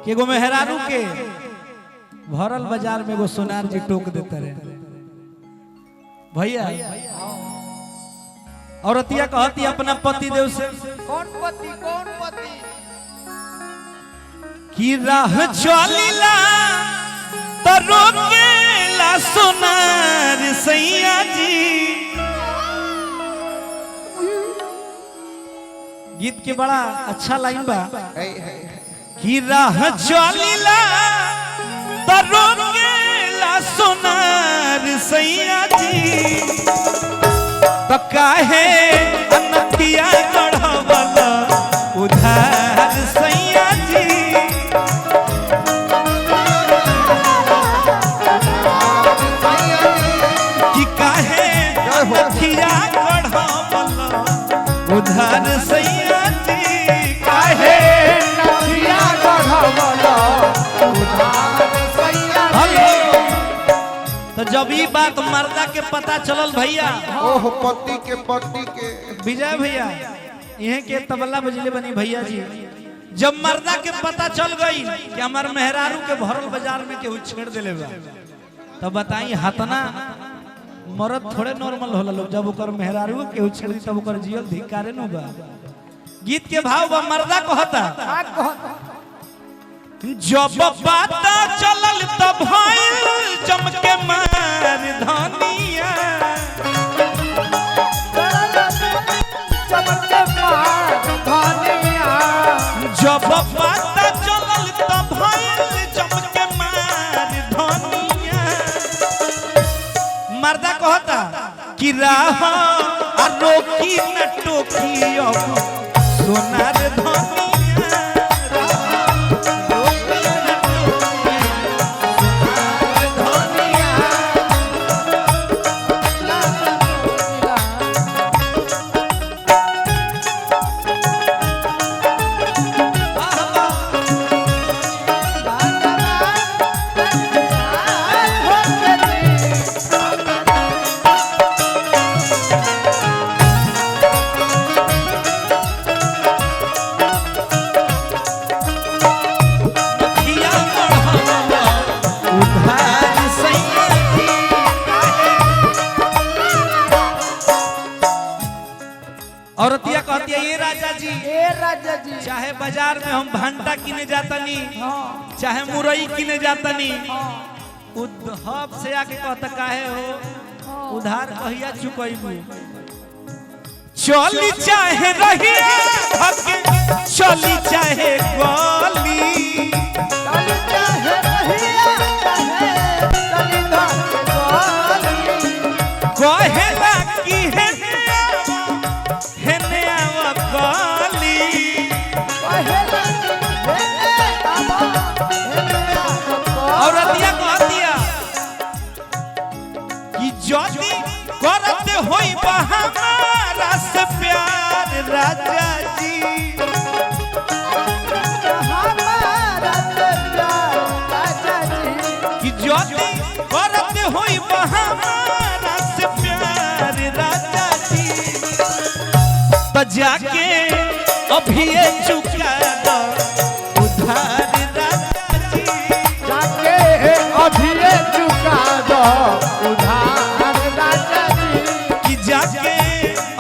के गो मेहरारू के भरल बाजार में गो सोनार जी टोक देते रहे भैया। औरतिया कहती अपना पति देव से कौन पति की राह चलिला तो रोकेला सोनार सैया जी। गीत के बड़ा अच्छा लाइन बा कि राह चलिला तो रोकेला सोनार सैया जी। तो काहे अनतिया गढ़वला उधार सैया जी। कि काहे अनतिया गढ़वला उधार सैया जी। काहे नथिया गढ़वला उधार सैया जी। तो जब ये बात मर्दा के पता चलल भैया, ओह पति के विजय भैया यह के तबला बजले बनी भैया जी। जब मर्दा के पता चल गई कि हमार मेहरारू के भरल बाजार में केहू छेड़ दिले बा, तो बताई हतना मर्द थोड़े नॉर्मल होला लोग। जब ओकर मेहरारू केहू छेड़ तब ओकर जियल धिकारे नु बा। गीत के भाव बा मर्दा कहता जब पता चलल तब भइल चमके मार धनिया। जब पता चलल तब भइल चमके मार धनिया। मर्दा कहता कि राह आ रोकी न टोकी अब सोनार धनिया। औरतिया कहती है ये राजा जी चाहे बाजार में हम भंटा किने जातनी चाहे मुरई किने जातनी उद्धव से आके कहता काहे हो उधार कहिया चुकैबू। चली चाहे रहिया हके चली चाहे गली कहेला की है औरतिया कहतिया कि जदी करते होई हमारा से प्यार राजा जी। कि जदी करते होई हमारा से प्यार राजा जी। तो जाके अभी चुका दो उधार राजा जी। जाके अभी चुका दो उधार राजा जी। कि जाके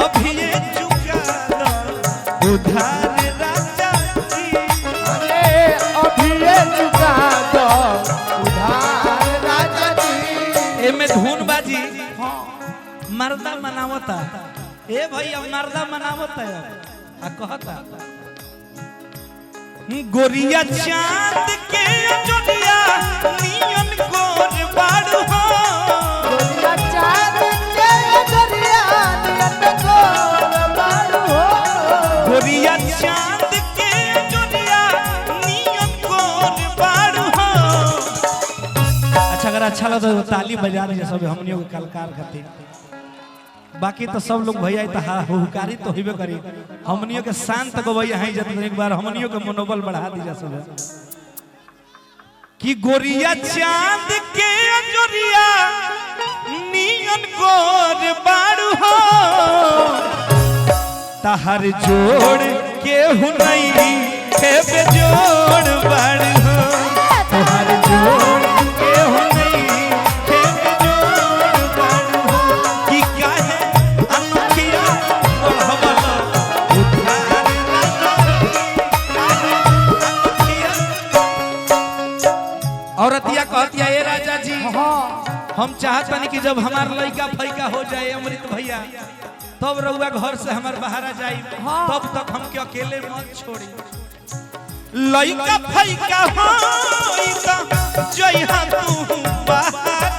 अभी चुका दो उधार राजा जी। अरे अभी चुका दो उधार राजा जी। एमे धुन बाजी मर्दा मनावता ए भैया मर्दा मनावता आ कहता गोरिया चांद के जोड़िया नियन गोर बाड़ू हो। गोरिया चांद के जोड़िया नियन गोर बाड़ू हो। गोरिया चांद के जोड़िया नियन गोर बाड़ू हो। अच्छा अगर अच्छा लगा तो ताली बजा दीजिए सब हमनियों के कलाकार खातिर। बाकी तो सब लोग भैया हुकारी तो होबे करी। हमनियों के शांत गवैया हैं जत एक बार हमनियों के मनोबल बढ़ा दीजिए सब। कि गोरिया चांद के जोरिया नियन गोर बाड़ू हो। तहर जोड़ केहू नहीं है बेजोड़ हम चाहत नहीं कि जब हमार लड़का फैका हो जाए अमृत भैया तब रउआ घर से हमार बाहर जाए तब तक हमके अकेले मत छोड़ी लड़का फैका होई त जइहा तू बाहर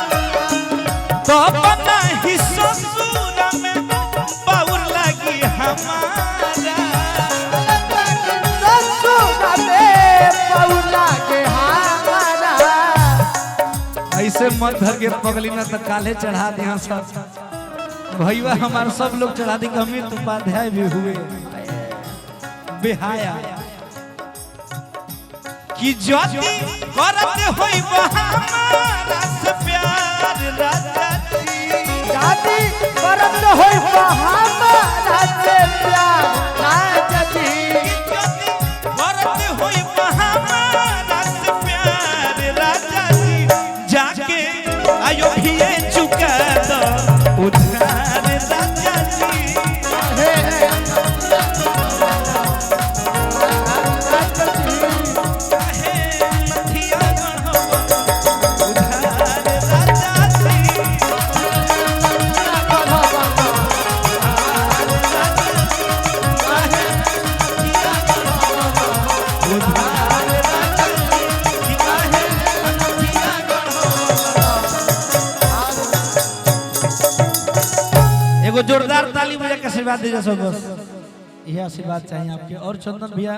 तो बना ही ससुर में बाउर लगी हमारा ऐसे मत धर के पगली ना तो काले चढ़ा दिया सब भैया हमारे सब लोग चढ़ा दी अमित उपाध्याय भी हुए बेहाया कि ज्योति करते होई हमारा से प्यार राजा जी जाति करत होई हमारा से प्यार राजा जी ज्योति करते होई हमारा से प्यार राजा जी जाके आयो भी चुका दो उधार राजा जी एगो जोरदार ताली बजा के आशीर्वाद दीजिए सब बस यह आशीर्वाद चाहिए आपके और चंदन भैया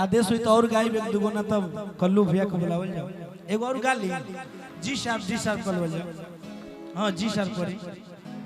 आदेश हुई तो और गायब एक दुगो ना तब कल्लू भैया को बुलावल जाओ एगो और गा ली जी साहब कल बोल जाओ हाँ जी साहब करी